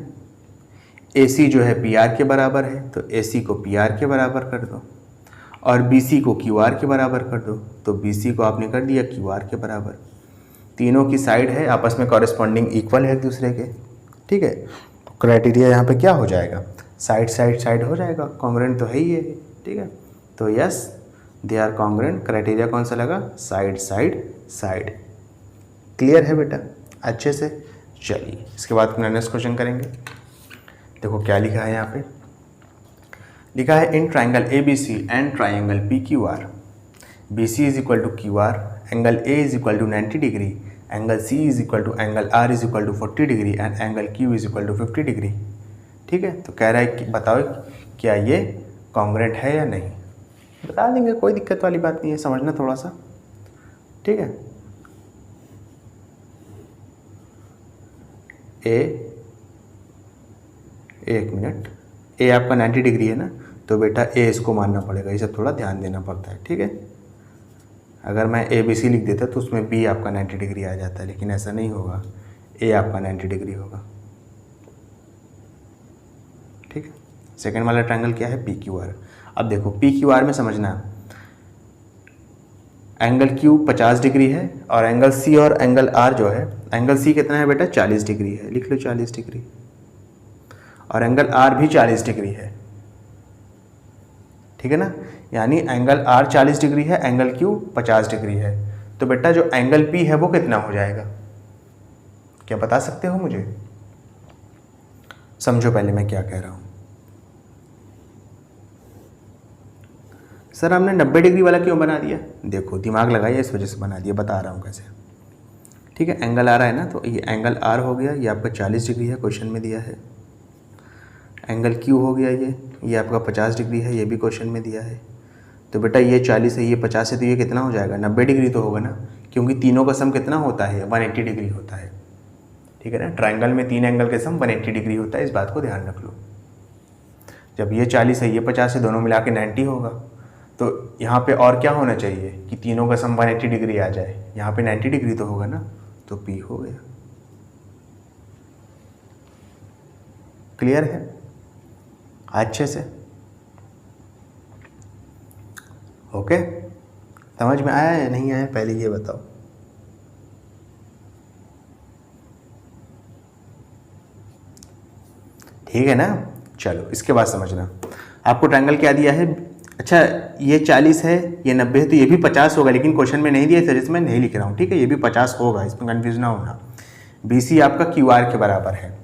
ए सी जो है पी आर के बराबर है, तो ए सी को पी आर के बराबर कर दो और बी सी को क्यू आर के बराबर कर दो। तो बी सी को आपने कर दिया क्यू आर के बराबर। तीनों की साइड है आपस में कॉरेस्पॉन्डिंग इक्वल है एक दूसरे के, ठीक है। क्राइटेरिया यहाँ पे क्या हो जाएगा, साइड साइड साइड हो जाएगा, कॉन्ग्रुएंट तो है ही है, ठीक है। तो yes they are congruent. Criteria कौन सा लगा, साइड साइड साइड। क्लियर है बेटा अच्छे से? चलिए इसके बाद अपना नेक्स्ट क्वेश्चन करेंगे। देखो क्या लिखा है यहाँ पे, लिखा है in triangle A B C and triangle P Q R, B C is equal to Q R, angle A is equal to 90 degree, angle C is equal to angle R is equal to 40 degree and angle Q is equal to 50 degree, ठीक है। तो कह रहा है कि बताओ क्या ये कॉन्ग्रुएंट है या नहीं। बता देंगे, कोई दिक्कत वाली बात नहीं है, समझना थोड़ा सा, ठीक है। एक मिनट, ए आपका 90 डिग्री है ना, तो बेटा ए इसको मानना पड़ेगा, ये सब थोड़ा ध्यान देना पड़ता है, ठीक है। अगर मैं ए बी सी लिख देता तो उसमें बी आपका 90 डिग्री आ जाता है, लेकिन ऐसा नहीं होगा, ए आपका 90 डिग्री होगा, ठीक है। सेकेंड वाला ट्रायंगल क्या है, पी क्यू आर। अब देखो पी क्यू आर में समझना, एंगल क्यू 50 डिग्री है और एंगल सी और एंगल आर जो है, एंगल सी कितना है बेटा 40 डिग्री है, लिख लो 40 डिग्री, और एंगल आर भी 40 डिग्री है, ठीक है ना। यानी एंगल आर 40 डिग्री है, एंगल क्यू 50 डिग्री है, तो बेटा जो एंगल पी है वो कितना हो जाएगा, क्या बता सकते हो मुझे? समझो पहले मैं क्या कह रहा हूँ। सर हमने 90 डिग्री वाला क्यों बना दिया, देखो दिमाग लगाइए, इस वजह से बना दिया, बता रहा हूँ कैसे, ठीक है। एंगल आ रहा है ना, तो ये एंगल आर हो गया, ये आपका 40 डिग्री है, क्वेश्चन में दिया है। एंगल क्यू हो गया ये ये आपका 50 डिग्री है, ये भी क्वेश्चन में दिया है। तो बेटा ये 40 है, ये 50 है, तो ये कितना हो जाएगा 90 डिग्री तो होगा ना, क्योंकि तीनों का सम कितना होता है 180 डिग्री होता है। ठीक है ना, ट्राइंगल में 3 एंगल के सम 180 डिग्री होता है, इस बात को ध्यान रख लो। जब ये 40 है, ये 50 है, दोनों मिला के 90 होगा। तो यहाँ पे और क्या होना चाहिए कि तीनों का सम 180 डिग्री आ जाए, यहाँ पे 90 डिग्री तो होगा ना, तो P हो गया। क्लियर है अच्छे से? ओके, समझ में आया या नहीं आया पहले ये बताओ। ठीक है ना, चलो इसके बाद समझना। आपको ट्रायंगल क्या दिया है, अच्छा ये 40 है, ये 90 है, तो ये भी 50 होगा, लेकिन क्वेश्चन में नहीं दिया सर, इसमें नहीं लिख रहा हूँ। ठीक है, ये भी 50 होगा, इसमें कन्फ्यूज ना होना। BC आपका QR के बराबर है,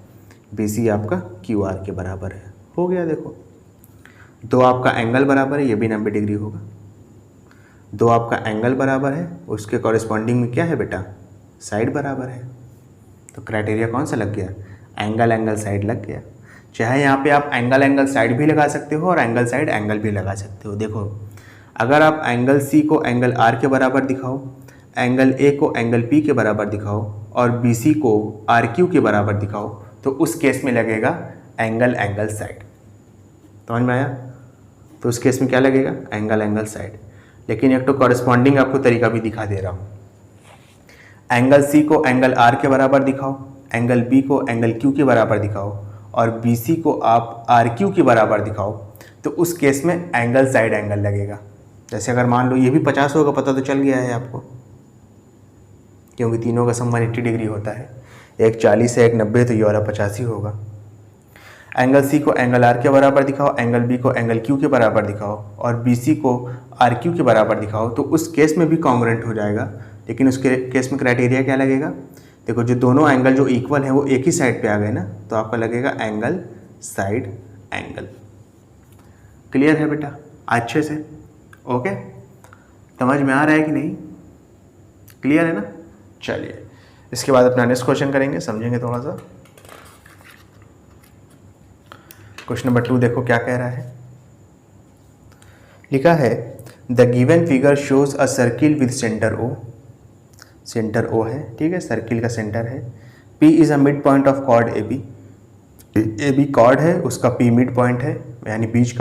BC आपका QR के बराबर है, हो गया। देखो दो आपका एंगल बराबर है, ये भी 90 डिग्री होगा। दो आपका एंगल बराबर है, उसके कॉरेस्पॉन्डिंग में क्या है बेटा, साइड बराबर है। तो क्राइटेरिया कौन सा लग गया, एंगल एंगल साइड लग गया। चाहे यहाँ पे आप एंगल एंगल साइड भी लगा सकते हो और एंगल साइड एंगल भी लगा सकते हो। देखो अगर आप एंगल C को एंगल R के बराबर दिखाओ, एंगल A को एंगल P के बराबर दिखाओ और BC को RQ के बराबर दिखाओ, तो उस केस में लगेगा एंगल एंगल साइड। समझ में आया? तो उस केस में क्या लगेगा, एंगल एंगल साइड। लेकिन एक तो कॉरेस्पॉन्डिंग आपको तरीका भी दिखा दे रहा हूँ। एंगल C को एंगल R के बराबर दिखाओ, एंगल B को एंगल Q के बराबर दिखाओ और BC को आप RQ के बराबर दिखाओ, तो उस केस में एंगल साइड एंगल लगेगा। जैसे अगर मान लो ये भी 50 होगा, पता तो चल गया है आपको, क्योंकि तीनों का सम 180 डिग्री होता है। एक 40 है, एक 90, तो ये वाला 50 ही होगा। एंगल C को एंगल R के बराबर दिखाओ, एंगल B को एंगल Q के बराबर दिखाओ और BC को RQ के बराबर दिखाओ, तो उस केस में भी कॉन्ग्रुएंट हो जाएगा। लेकिन उसके केस में क्राइटेरिया क्या लगेगा, देखो जो दोनों एंगल जो इक्वल है वो एक ही साइड पे आ गए ना, तो आपका लगेगा एंगल साइड एंगल। क्लियर है बेटा अच्छे से? ओके, समझ में आ रहा है कि नहीं? क्लियर है ना? चलिए इसके बाद अपना नेक्स्ट क्वेश्चन करेंगे, समझेंगे थोड़ा सा। क्वेश्चन नंबर 2 देखो क्या कह रहा है। लिखा है the given figure shows a circle with centre O। Centre O है, ठीक है, सर्किल का सेंटर है। P is a midpoint of chord AB। AB chord है, उसका P मिड पॉइंट है, यानी बीच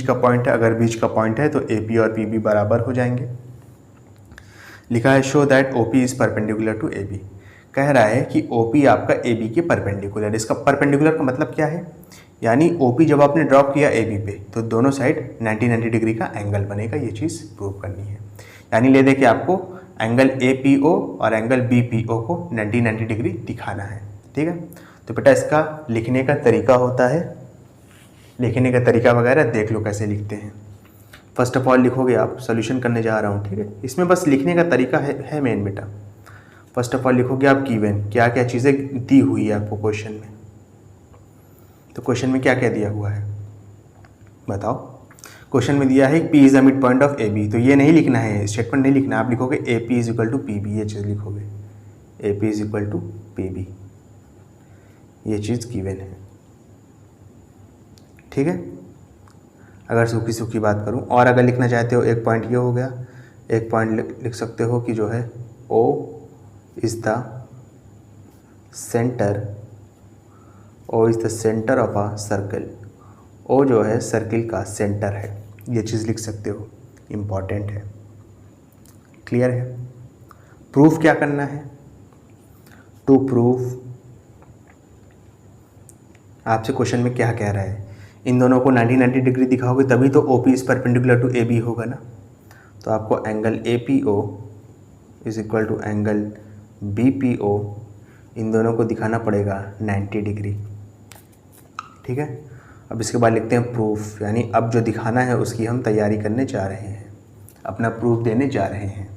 का पॉइंट है। अगर बीच का पॉइंट है तो AP और PB बराबर हो जाएंगे। लिखा है show that OP is perpendicular to AB। कह रहा है कि OP आपका AB के परपेंडिकुलर। इसका परपेंडिकुलर का मतलब क्या है, यानी OP जब आपने ड्रॉप किया AB पे तो दोनों साइड 90 डिग्री का एंगल बनेगा। ये चीज़ प्रूव करनी है, यानी ले दे के आपको एंगल APO और एंगल BPO को 90 डिग्री दिखाना है। ठीक है, तो बेटा इसका लिखने का तरीका होता है, लिखने का तरीका वगैरह देख लो कैसे लिखते हैं। फर्स्ट ऑफ ऑल लिखोगे आप, सोल्यूशन करने जा रहा हूँ, ठीक है, इसमें बस लिखने का तरीका है मेन बेटा। फर्स्ट ऑफ ऑल लिखोगे आप गिवन, क्या क्या चीज़ें दी हुई है आपको क्वेश्चन में। तो क्वेश्चन में क्या क्या दिया हुआ है बताओ। क्वेश्चन में दिया है P is a midpoint of AB, तो ये नहीं लिखना है, स्टेटमेंट नहीं लिखना, आप लिखोगे AP is equal to PB, ये चीज़ लिखोगे AP is equal to PB, ये चीज़ गिवन है। ठीक है, अगर सूखी सूखी बात करूं, और अगर लिखना चाहते हो एक पॉइंट ये हो गया, एक पॉइंट लिख सकते हो कि जो है O is the centre, O is the centre of a circle. O जो है सर्किल का सेंटर है, ये चीज़ लिख सकते हो, इम्पॉर्टेंट है। क्लियर है? प्रूफ क्या करना है, टू प्रूफ आपसे क्वेश्चन में क्या कह रहा है, इन दोनों को 90 डिग्री दिखाओगे तभी तो OP is perpendicular to AB होगा ना। तो आपको angle APO is equal to angle BPO, इन दोनों को दिखाना पड़ेगा 90 डिग्री। ठीक है, अब इसके बाद लिखते हैं प्रूफ, यानी अब जो दिखाना है उसकी हम तैयारी करने जा रहे हैं, अपना प्रूफ देने जा रहे हैं।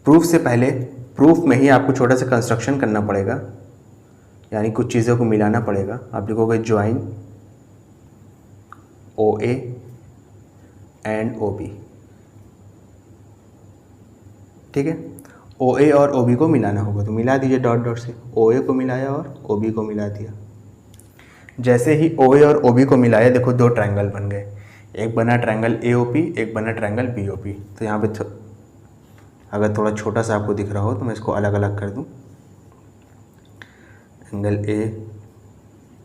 प्रूफ से पहले, प्रूफ में ही आपको छोटा सा कंस्ट्रक्शन करना पड़ेगा, यानी कुछ चीज़ों को मिलाना पड़ेगा। आप लिखोगे ज्वाइन OA एंड OB। ठीक है, OA और OB को मिलाना होगा, तो मिला दीजिए डॉट डॉट से, OA को मिलाया और OB को मिला दिया। जैसे ही ओ ए और ओ बी को मिलाया, देखो दो ट्रायंगल बन गए, एक बना ट्रायंगल ए ओ पी, एक बना ट्रायंगल बी ओ पी। तो यहाँ पे अगर थोड़ा छोटा सा आपको दिख रहा हो तो मैं इसको अलग अलग कर दूँ, एंगल ए,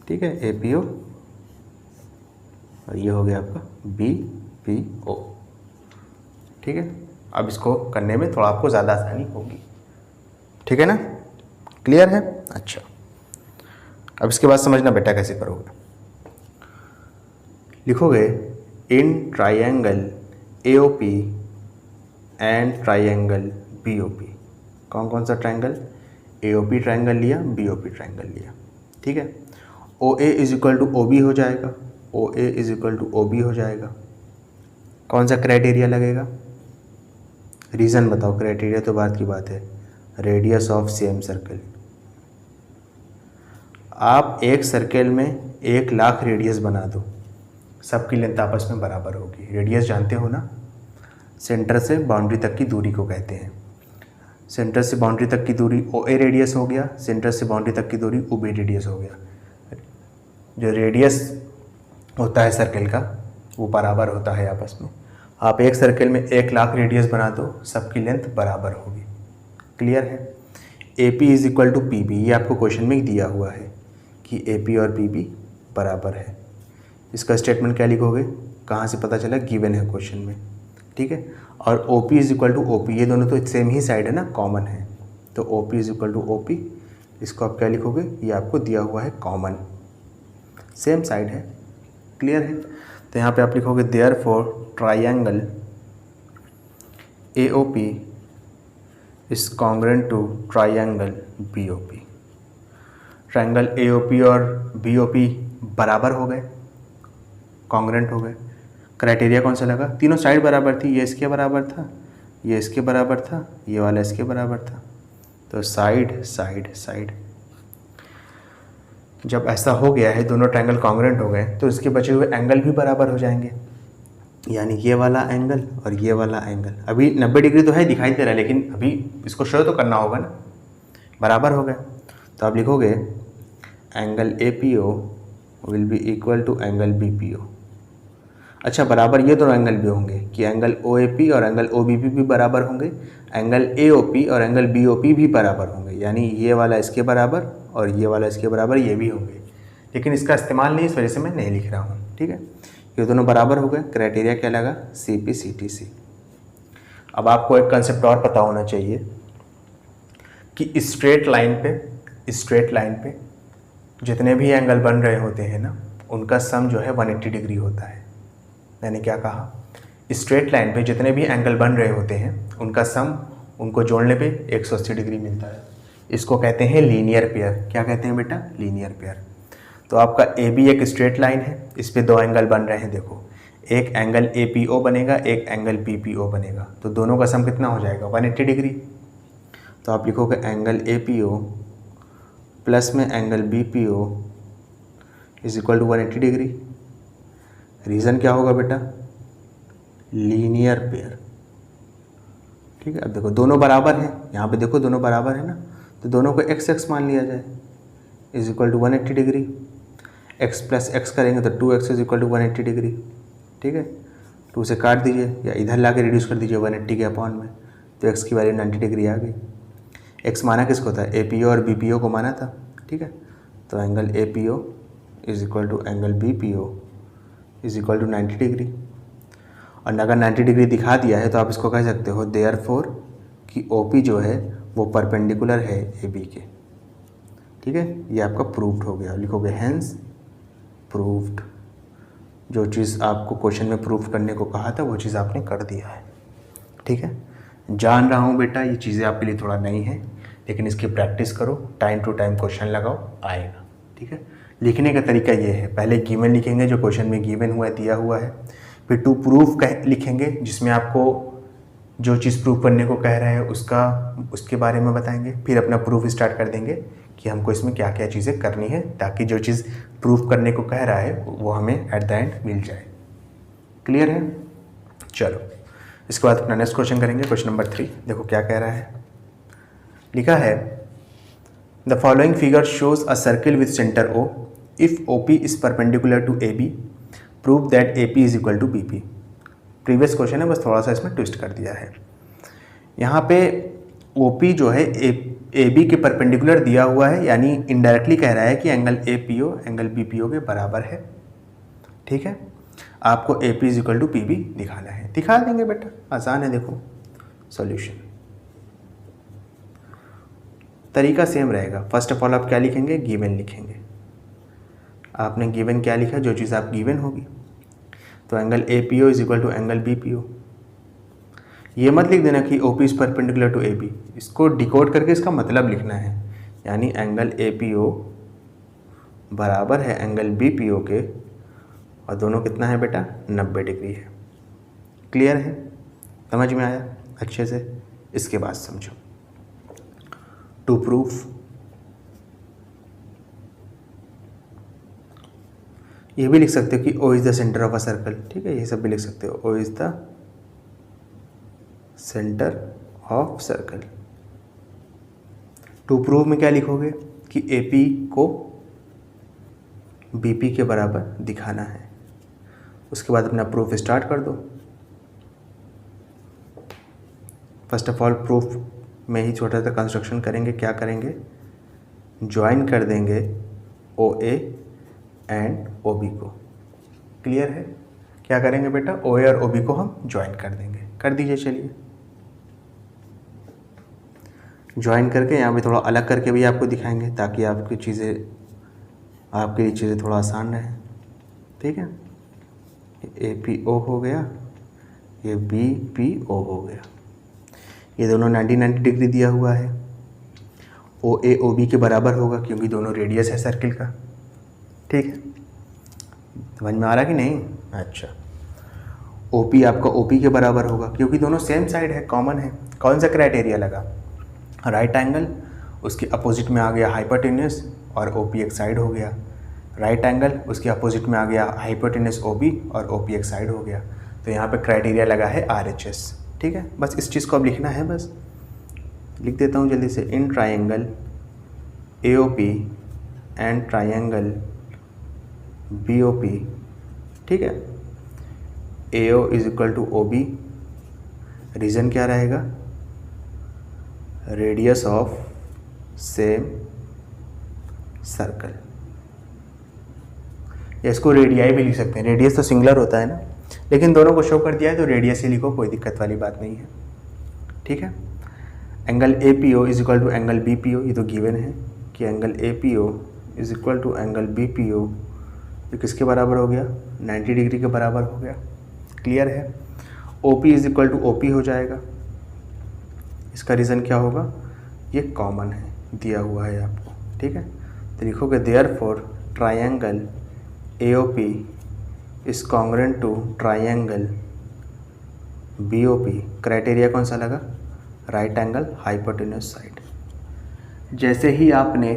ठीक है, ए पी ओ, और ये हो गया आपका बी पी ओ, ठीक है। अब इसको करने में थोड़ा आपको ज़्यादा आसानी होगी, ठीक है ना, क्लियर है। अच्छा, अब इसके बाद समझना बेटा कैसे करोगे। लिखोगे in triangle A O P and triangle B O P. कौन कौन सा triangle? A O P triangle लिया, बी ओ पी ट्रायंगल लिया, ठीक है। O A is equal to O B हो जाएगा, O A is equal to O B हो जाएगा। कौन सा क्राइटेरिया लगेगा? रीज़न बताओ, क्राइटेरिया तो बात की बात है, रेडियस ऑफ सेम सर्कल। आप एक सर्कल में 1,00,000 रेडियस बना दो, सबकी लेंथ आपस में बराबर होगी। रेडियस जानते हो ना, सेंटर से बाउंड्री तक की दूरी को कहते हैं। सेंटर से बाउंड्री तक की दूरी ओ ए रेडियस हो गया, सेंटर से बाउंड्री तक की दूरी ओ बी रेडियस हो गया। जो रेडियस होता है सर्कल का वो बराबर होता है आपस में। आप एक सर्कल में 1,00,000 रेडियस बना दो, सबकी लेंथ बराबर होगी। क्लियर है। A P is equal to P B, ये आपको क्वेश्चन में दिया हुआ है कि ए पी और पी बी बराबर है। इसका स्टेटमेंट क्या लिखोगे, कहाँ से पता चला, गिवन है क्वेश्चन में, ठीक है। और O P is equal to O P, ये दोनों तो सेम ही साइड है ना, कॉमन है, तो O P is equal to O P, इसको आप क्या लिखोगे, ये आपको दिया हुआ है कॉमन, सेम साइड है। क्लियर है। तो यहाँ पे आप लिखोगे therefore triangle A O P is congruent to triangle B O P. Triangle A O P और बी ओ पी बराबर हो गए, कॉन्ग्रुएंट हो गए। क्राइटेरिया कौन सा लगा, तीनों साइड बराबर थी, ये इसके बराबर था, ये इसके बराबर था, ये वाला इसके बराबर था, तो साइड साइड साइड। जब ऐसा हो गया है, दोनों ट्रायंगल कॉन्ग्रुएंट हो गए, तो इसके बचे हुए एंगल भी बराबर हो जाएंगे, यानी ये वाला एंगल और ये वाला एंगल। अभी 90 डिग्री तो है, दिखाई दे रहा है, लेकिन अभी इसको शो तो करना होगा ना, बराबर हो गए। तो आप लिखोगे angle A P O will be equal to angle B P O. अच्छा, बराबर ये दोनों एंगल भी होंगे कि एंगल ओ ए पी और एंगल ओ बी पी भी बराबर होंगे, एंगल ए ओ पी और एंगल बी ओ पी भी बराबर होंगे, यानी ये वाला इसके बराबर और ये वाला इसके बराबर, ये भी होंगे। लेकिन इसका इस्तेमाल नहीं, इस वजह से मैं नहीं लिख रहा हूँ, ठीक है। ये दोनों बराबर हो गए। क्राइटेरिया क्या लगा, सी पी सी टी सी। अब आपको एक कंसेप्ट और पता होना चाहिए कि स्ट्रेट लाइन पे जितने भी एंगल बन रहे होते हैं ना, उनका सम जो है 180 डिग्री होता है। मैंने क्या कहा, स्ट्रेट लाइन पे जितने भी एंगल बन रहे होते हैं उनका सम, उनको जोड़ने पे 180 डिग्री मिलता है। इसको कहते हैं लीनियर पेयर। क्या कहते हैं बेटा, लीनियर पेयर। तो आपका ए बी एक स्ट्रेट लाइन है, इस पे दो एंगल बन रहे हैं, देखो एक एंगल ए पी ओ बनेगा, एक एंगल बी पी ओ बनेगा, तो दोनों का सम कितना हो जाएगा, 180 डिग्री। तो आप लिखोगे angle A P O plus में angle B P O is equal to 180 degree. Reason क्या होगा बेटा, लीनियर पेयर, ठीक है। अब देखो दोनों बराबर हैं, यहाँ पे देखो दोनों बराबर है ना, तो दोनों को एक्स एक्स मान लिया जाए, is equal to 180 degree. X plus x करेंगे तो 2x is equal to 180 degree, ठीक है। 2 से काट दीजिए या इधर ला के रिड्यूस कर दीजिए 180 के अपॉन में, तो x की वैल्यू 90 डिग्री आ गई। x माना किसको था, ए पी ओ और बी पी ओ को माना था, ठीक है। तो angle A P O is equal to angle B P O is equal to 90 degree. और अगर 90 डिग्री दिखा दिया है तो आप इसको कह सकते हो देयरफॉर कि ओ पी जो है वो परपेंडिकुलर है ए बी के, ठीक है। ये आपका प्रूव्ड हो गया। लिखोगे हेंस प्रूव्ड। जो चीज़ आपको क्वेश्चन में प्रूफ करने को कहा था वो चीज़ आपने कर दिया है, ठीक है। जान रहा हूँ बेटा ये चीज़ें आपके लिए थोड़ा नई हैं, लेकिन इसकी प्रैक्टिस करो, टाइम टू टाइम क्वेश्चन लगाओ, आएगा, ठीक है। लिखने का तरीका ये है, पहले गिवन लिखेंगे जो क्वेश्चन में गिवन हुआ है, दिया हुआ है, फिर टू प्रूफ लिखेंगे जिसमें आपको जो चीज़ प्रूफ करने को कह रहा है उसके बारे में बताएंगे, फिर अपना प्रूफ स्टार्ट कर देंगे कि हमको इसमें क्या क्या चीज़ें करनी है ताकि जो चीज़ प्रूफ करने को कह रहा है वो हमें एट द एंड मिल जाए। क्लियर है। चलो इसके बाद अपना नेक्स्ट क्वेश्चन करेंगे, क्वेश्चन नंबर 3। देखो क्या कह रहा है, लिखा है the following figure shows a circle with centre O if OP is perpendicular to AB prove that AP is equal to BP। Previous question है, बस थोड़ा सा इसमें ट्विस्ट कर दिया है। यहाँ पे OP जो है AB के परपेंडिकुलर दिया हुआ है, यानी इनडायरेक्टली कह रहा है कि एंगल APO एंगल BPO के बराबर है। ठीक है, आपको AP is equal to PB दिखाना है, दिखा देंगे बेटा, आसान है। देखो सॉल्यूशन तरीका सेम रहेगा। फर्स्ट ऑफ ऑल आप क्या लिखेंगे, गिवन लिखेंगे। आपने गिवन क्या लिखा, जो चीज़ आप गिवन होगी। तो angle APO is equal to angle BPO। ये मत लिख देना कि OP is perpendicular to AB, इसको डिकोड करके इसका मतलब लिखना है, यानी एंगल APO बराबर है एंगल BPO के, और दोनों कितना है बेटा, 90 डिग्री है। क्लियर है, समझ में आया अच्छे से। इसके बाद समझो, टू प्रूफ, ये भी लिख सकते हो कि O is the centre of a circle. ठीक है, ये सब भी लिख सकते हो, O is the centre of circle. To prove में क्या लिखोगे कि AP को BP के बराबर दिखाना है। उसके बाद अपना प्रूफ स्टार्ट कर दो। फर्स्ट ऑफ ऑल प्रूफ में ही छोटा सा कंस्ट्रक्शन करेंगे। क्या करेंगे, ज्वाइन कर देंगे OA एंड OB को। क्लियर है, क्या करेंगे बेटा, OA और OB को हम ज्वाइन कर देंगे। कर दीजिए, चलिए ज्वाइन करके यहाँ पे थोड़ा अलग करके भी आपको दिखाएंगे, ताकि आपकी लिए चीज़ें थोड़ा आसान रहे। ठीक है, APO हो गया, ये BPO हो गया, ये दोनों 90 डिग्री दिया हुआ है। OA OB के बराबर होगा क्योंकि दोनों रेडियस है सर्किल का। ठीक है, समझ में आ रहा कि नहीं। अच्छा, OP आपका OP के बराबर होगा क्योंकि दोनों सेम साइड है, कॉमन है। कौन सा क्राइटेरिया लगा, राइट एंगल, उसके अपोजिट में आ गया हाइपोटेन्यूस और OP एक साइड हो गया। राइट एंगल, उसके अपोजिट में आ गया हाइपोटेन्यूस OB और OP एक साइड हो गया। तो यहाँ पे क्राइटेरिया लगा है RHS। ठीक है, बस इस चीज़ को अब लिखना है, बस लिख देता हूँ जल्दी से। In triangle AOP and triangle BOP, ठीक है, AO is equal to OB, reason क्या रहेगा, रेडियस ऑफ सेम सर्कल। या इसको रेडियाई भी लिख सकते हैं, रेडियस तो सिंगुलर होता है ना, लेकिन दोनों को शो कर दिया है तो रेडियस ही लिखो, कोई दिक्कत वाली बात नहीं है। ठीक है, angle APO is equal to angle BPO, ये तो गिवन है कि angle APO is equal to angle BPO, ये किसके बराबर हो गया, 90 डिग्री के बराबर हो गया। क्लियर है, OP is equal to OP हो जाएगा। इसका रीज़न क्या होगा, ये कॉमन है, दिया हुआ है आपको। ठीक है, तो लिखोगे therefore triangle AOP is congruent to triangle BOP। Criteria कौन सा लगा, राइट एंगल हाइपोटेन्यूस साइड। जैसे ही आपने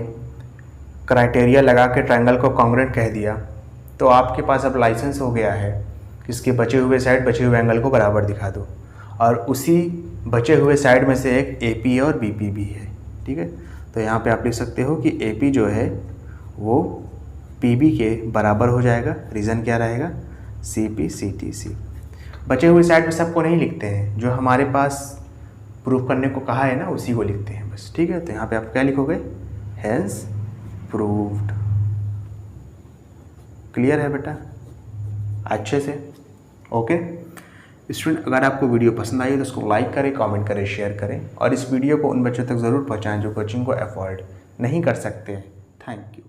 क्राइटेरिया लगा के ट्रायंगल को कॉन्ग्रुएंट कह दिया, तो आपके पास अब लाइसेंस हो गया है कि इसके बचे हुए साइड बचे हुए एंगल को बराबर दिखा दो, और उसी बचे हुए साइड में से एक AP और BP भी है। ठीक है, तो यहाँ पे आप लिख सकते हो कि AP जो है वो PB के बराबर हो जाएगा। रीज़न क्या रहेगा, CP CTC। बचे हुए साइड में सबको नहीं लिखते हैं, जो हमारे पास प्रूफ करने को कहा है ना, उसी को लिखते हैं बस। ठीक है, तो यहाँ पे आप क्या लिखोगे, हेंस प्रूव्ड। क्लियर है बेटा अच्छे से, ओके। स्टूडेंट, अगर आपको वीडियो पसंद आई तो उसको लाइक करें, कमेंट करें, शेयर करें, और इस वीडियो को उन बच्चों तक ज़रूर पहुंचाएं जो कोचिंग को अफोर्ड नहीं कर सकते। Thank you.